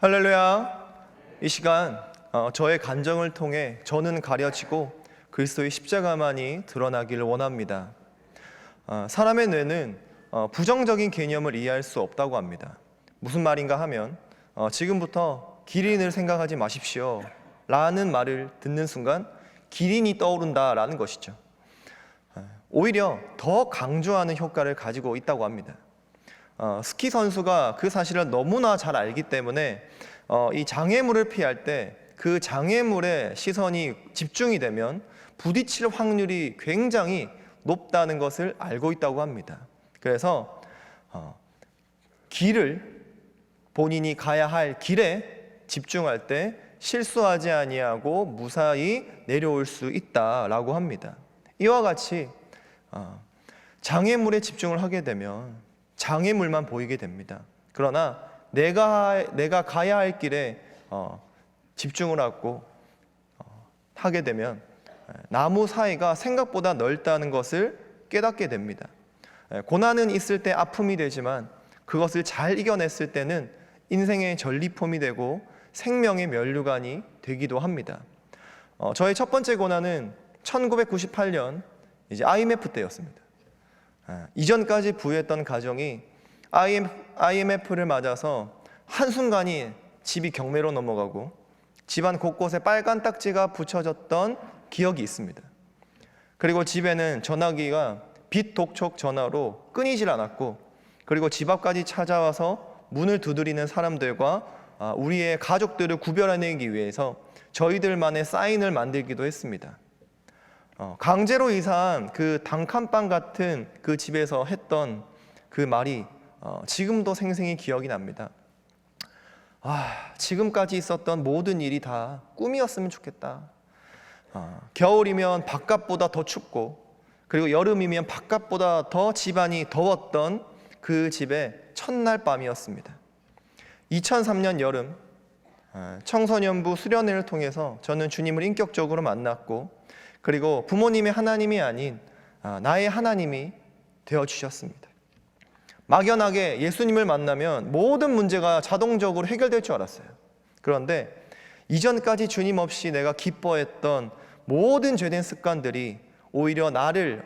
할렐루야. 이 시간 저의 간정을 통해 저는 가려지고 그리스도의 십자가만이 드러나기를 원합니다. 사람의 뇌는 부정적인 개념을 이해할 수 없다고 합니다. 무슨 말인가 하면 지금부터 기린을 생각하지 마십시오 라는 말을 듣는 순간 기린이 떠오른다라는 것이죠. 오히려 더 강조하는 효과를 가지고 있다고 합니다. 스키 선수가 그 사실을 너무나 잘 알기 때문에 이 장애물을 피할 때 그 장애물에 시선이 집중이 되면 부딪힐 확률이 굉장히 높다는 것을 알고 있다고 합니다. 그래서 길을 본인이 가야 할 길에 집중할 때 실수하지 아니하고 무사히 내려올 수 있다라고 합니다. 이와 같이 장애물에 집중을 하게 되면 장애물만 보이게 됩니다. 그러나 내가 가야 할 길에 집중을 하게 되면 나무 사이가 생각보다 넓다는 것을 깨닫게 됩니다. 고난은 있을 때 아픔이 되지만 그것을 잘 이겨냈을 때는 인생의 전리품이 되고 생명의 면류관이 되기도 합니다. 저의 첫 번째 고난은 1998년 IMF 때였습니다. 이전까지 부유했던 가정이 IMF를 맞아서 한순간이 집이 경매로 넘어가고 집안 곳곳에 빨간 딱지가 붙여졌던 기억이 있습니다. 그리고 집에는 전화기가 빛 독촉 전화로 끊이질 않았고, 그리고 집 앞까지 찾아와서 문을 두드리는 사람들과 우리의 가족들을 구별해내기 위해서 저희들만의 사인을 만들기도 했습니다. 강제로 이사한 그 단칸방 같은 그 집에서 했던 그 말이 지금도 생생히 기억이 납니다. 지금까지 있었던 모든 일이 다 꿈이었으면 좋겠다. 겨울이면 바깥보다 더 춥고, 그리고 여름이면 바깥보다 더 집안이 더웠던 그 집의 첫날 밤이었습니다. 2003년 여름, 청소년부 수련회를 통해서 저는 주님을 인격적으로 만났고, 그리고 부모님의 하나님이 아닌 나의 하나님이 되어주셨습니다. 막연하게 예수님을 만나면 모든 문제가 자동적으로 해결될 줄 알았어요. 그런데 이전까지 주님 없이 내가 기뻐했던 모든 죄된 습관들이 오히려 나를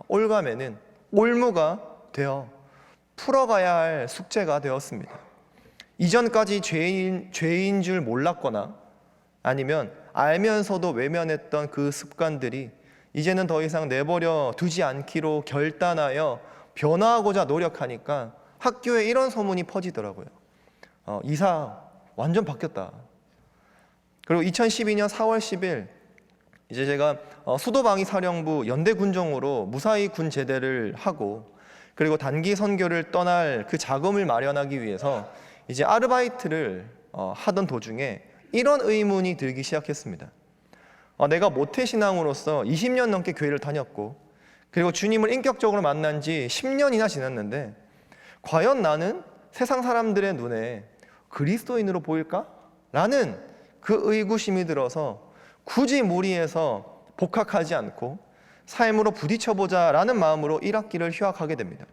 올가매는 올무가 되어 풀어가야 할 숙제가 되었습니다. 이전까지 죄인 줄 몰랐거나 아니면 알면서도 외면했던 그 습관들이 이제는 더 이상 내버려 두지 않기로 결단하여 변화하고자 노력하니까 학교에 이런 소문이 퍼지더라고요. 이사 완전 바뀌었다. 그리고 2012년 4월 10일 이제 제가 수도방위 사령부 연대군종으로 무사히 군 제대를 하고, 그리고 단기 선교를 떠날 그 자금을 마련하기 위해서 이제 아르바이트를 하던 도중에 이런 의문이 들기 시작했습니다. 내가 모태신앙으로서 20년 넘게 교회를 다녔고, 그리고 주님을 인격적으로 만난 지 10년이나 지났는데 과연 나는 세상 사람들의 눈에 그리스도인으로 보일까? 라는 그 의구심이 들어서 굳이 무리해서 복학하지 않고 삶으로 부딪혀보자 라는 마음으로 1학기를 휴학하게 됩니다.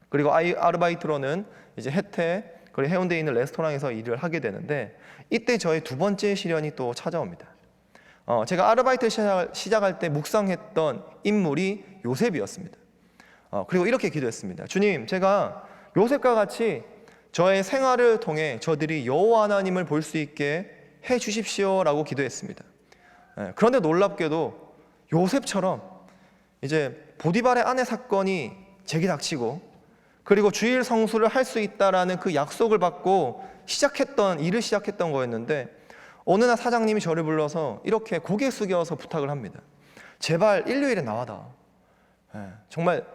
그리고 아르바이트로는 이제 혜태, 그리고 해운대에 있는 레스토랑에서 일을 하게 되는데, 이때 저의 두 번째 시련이 또 찾아옵니다. 제가 아르바이트 시작할 때 묵상했던 인물이 요셉이었습니다. 그리고 이렇게 기도했습니다. 주님, 제가 요셉과 같이 저의 생활을 통해 저들이 여호와 하나님을 볼 수 있게 해 주십시오 라고 기도했습니다. 그런데 놀랍게도 요셉처럼 이제 보디발의 아내 사건이 제기 닥치고, 그리고 주일 성수를 할 수 있다라는 그 약속을 받고 일을 시작했던 거였는데, 어느 날 사장님이 저를 불러서 이렇게 고개 숙여서 부탁을 합니다. 제발 일요일에 나와라. 정말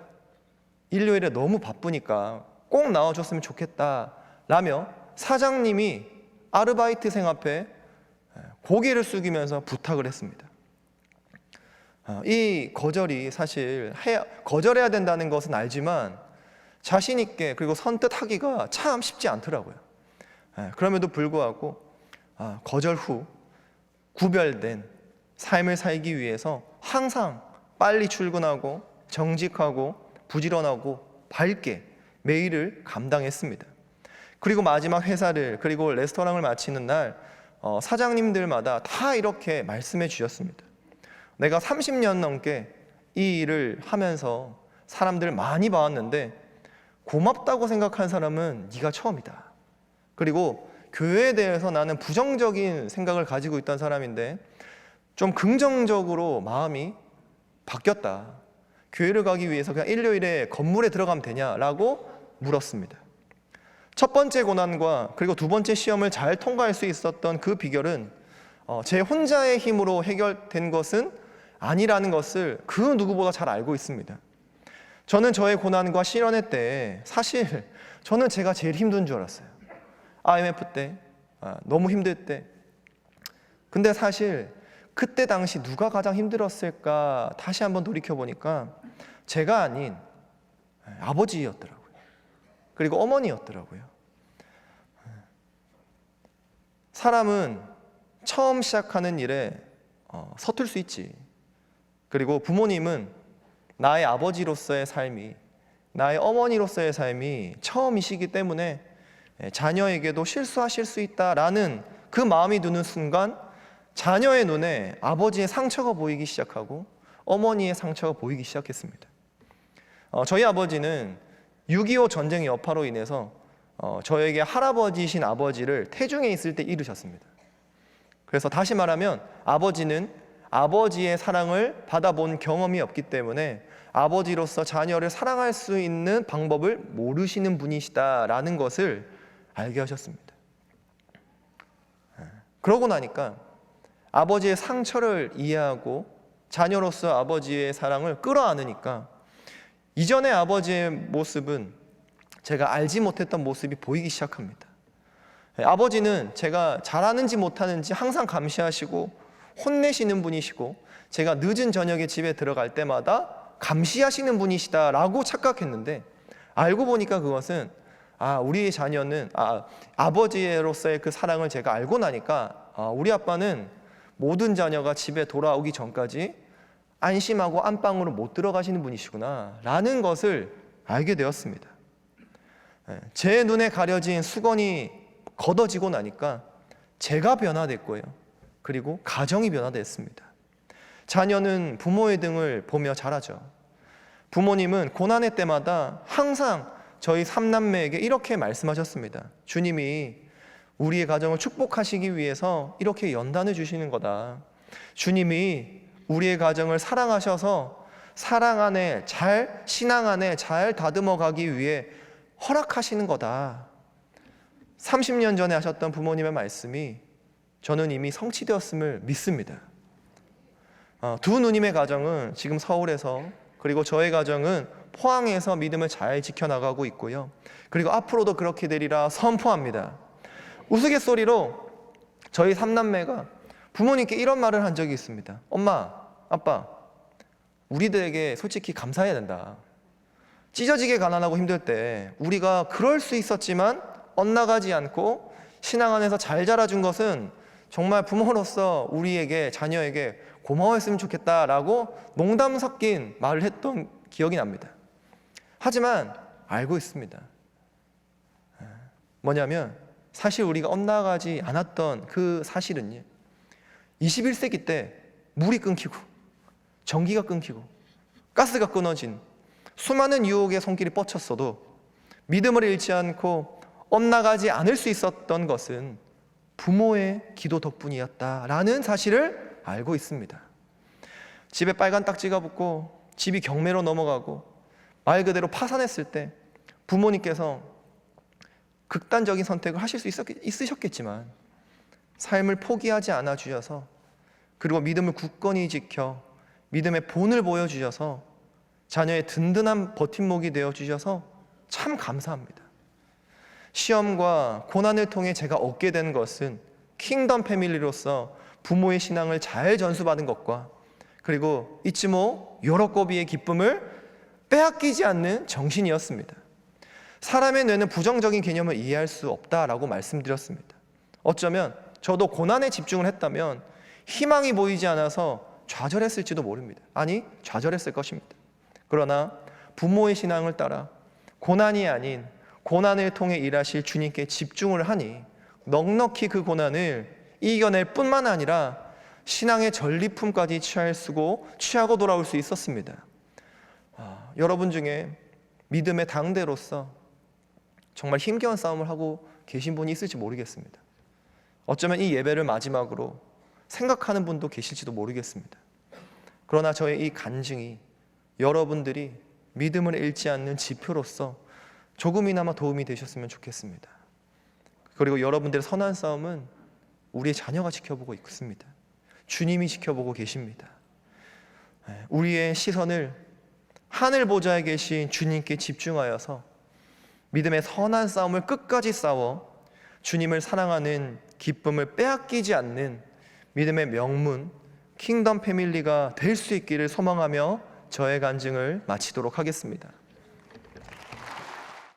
일요일에 너무 바쁘니까 꼭 나와줬으면 좋겠다 라며 사장님이 아르바이트생 앞에 고개를 숙이면서 부탁을 했습니다. 이 거절이 사실 거절해야 된다는 것은 알지만 자신 있게 그리고 선뜻하기가 참 쉽지 않더라고요. 그럼에도 불구하고 거절 후 구별된 삶을 살기 위해서 항상 빨리 출근하고 정직하고 부지런하고 밝게 매일을 감당했습니다. 그리고 마지막 회사를, 그리고 레스토랑을 마치는 날 사장님들마다 다 이렇게 말씀해 주셨습니다. 내가 30년 넘게 이 일을 하면서 사람들 많이 봐왔는데 고맙다고 생각한 사람은 네가 처음이다. 그리고 교회에 대해서 나는 부정적인 생각을 가지고 있던 사람인데 좀 긍정적으로 마음이 바뀌었다. 교회를 가기 위해서 그냥 일요일에 건물에 들어가면 되냐라고 물었습니다. 첫 번째 고난과 그리고 두 번째 시험을 잘 통과할 수 있었던 그 비결은 제 혼자의 힘으로 해결된 것은 아니라는 것을 그 누구보다 잘 알고 있습니다. 저는 저의 고난과 시련의 때 사실 저는 제가 제일 힘든 줄 알았어요. IMF 때, 너무 힘들 때. 근데 사실 그때 당시 누가 가장 힘들었을까 다시 한번 돌이켜보니까 제가 아닌 아버지였더라고요. 그리고 어머니였더라고요. 사람은 처음 시작하는 일에 서툴 수 있지. 그리고 부모님은 나의 아버지로서의 삶이, 나의 어머니로서의 삶이 처음이시기 때문에 자녀에게도 실수하실 수 있다라는 그 마음이 드는 순간 자녀의 눈에 아버지의 상처가 보이기 시작하고 어머니의 상처가 보이기 시작했습니다. 저희 아버지는 6.25 전쟁의 여파로 인해서 저에게 할아버지이신 아버지를 태중에 있을 때 잃으셨습니다. 그래서 다시 말하면 아버지는 아버지의 사랑을 받아본 경험이 없기 때문에 아버지로서 자녀를 사랑할 수 있는 방법을 모르시는 분이시다라는 것을 알게 하셨습니다. 그러고 나니까 아버지의 상처를 이해하고 자녀로서 아버지의 사랑을 끌어안으니까 이전의 아버지의 모습은 제가 알지 못했던 모습이 보이기 시작합니다. 아버지는 제가 잘하는지 못하는지 항상 감시하시고 혼내시는 분이시고 제가 늦은 저녁에 집에 들어갈 때마다 감시하시는 분이시다라고 착각했는데 알고 보니까 그것은 우리의 자녀는 아버지로서의 그 사랑을 제가 알고 나니까 우리 아빠는 모든 자녀가 집에 돌아오기 전까지 안심하고 안방으로 못 들어가시는 분이시구나 라는 것을 알게 되었습니다. 제 눈에 가려진 수건이 걷어지고 나니까 제가 변화됐고요. 그리고 가정이 변화됐습니다. 자녀는 부모의 등을 보며 자라죠. 부모님은 고난의 때마다 항상 저희 3남매에게 이렇게 말씀하셨습니다. 주님이 우리의 가정을 축복하시기 위해서 이렇게 연단을 주시는 거다. 주님이 우리의 가정을 사랑하셔서 사랑 안에 잘, 신앙 안에 잘 다듬어 가기 위해 허락하시는 거다. 30년 전에 하셨던 부모님의 말씀이 저는 이미 성취되었음을 믿습니다. 두 누님의 가정은 지금 서울에서, 그리고 저의 가정은 포항에서 믿음을 잘 지켜나가고 있고요. 그리고 앞으로도 그렇게 되리라 선포합니다. 우스갯소리로 저희 3남매가 부모님께 이런 말을 한 적이 있습니다. 엄마, 아빠, 우리들에게 솔직히 감사해야 된다. 찢어지게 가난하고 힘들 때 우리가 그럴 수 있었지만 엇나가지 않고 신앙 안에서 잘 자라준 것은 정말 부모로서 우리에게, 자녀에게 고마워했으면 좋겠다라고 농담 섞인 말을 했던 기억이 납니다. 하지만 알고 있습니다. 뭐냐면 사실 우리가 엇나가지 않았던 그 사실은요, 21세기 때 물이 끊기고 전기가 끊기고 가스가 끊어진 수많은 유혹의 손길이 뻗쳤어도 믿음을 잃지 않고 엇나가지 않을 수 있었던 것은 부모의 기도 덕분이었다라는 사실을 알고 있습니다. 집에 빨간 딱지가 붙고 집이 경매로 넘어가고 말 그대로 파산했을 때 부모님께서 극단적인 선택을 하실 수 있으셨겠지만 삶을 포기하지 않아 주셔서, 그리고 믿음을 굳건히 지켜 믿음의 본을 보여주셔서 자녀의 든든한 버팀목이 되어주셔서 참 감사합니다. 시험과 고난을 통해 제가 얻게 된 것은 킹덤 패밀리로서 부모의 신앙을 잘 전수받은 것과, 그리고 이츠모 요로꼬비의 기쁨을 빼앗기지 않는 정신이었습니다. 사람의 뇌는 부정적인 개념을 이해할 수 없다라고 말씀드렸습니다. 어쩌면 저도 고난에 집중을 했다면 희망이 보이지 않아서 좌절했을지도 모릅니다. 아니, 좌절했을 것입니다. 그러나 부모의 신앙을 따라 고난이 아닌 고난을 통해 일하실 주님께 집중을 하니 넉넉히 그 고난을 이겨낼 뿐만 아니라 신앙의 전리품까지 취하고 돌아올 수 있었습니다. 여러분 중에 믿음의 당대로서 정말 힘겨운 싸움을 하고 계신 분이 있을지 모르겠습니다. 어쩌면 이 예배를 마지막으로 생각하는 분도 계실지도 모르겠습니다. 그러나 저의 이 간증이 여러분들이 믿음을 잃지 않는 지표로서 조금이나마 도움이 되셨으면 좋겠습니다. 그리고 여러분들의 선한 싸움은 우리의 자녀가 지켜보고 있습니다. 주님이 지켜보고 계십니다. 우리의 시선을 하늘 보좌에 계신 주님께 집중하여서 믿음의 선한 싸움을 끝까지 싸워 주님을 사랑하는 기쁨을 빼앗기지 않는 믿음의 명문 킹덤 패밀리가 될 수 있기를 소망하며 저의 간증을 마치도록 하겠습니다.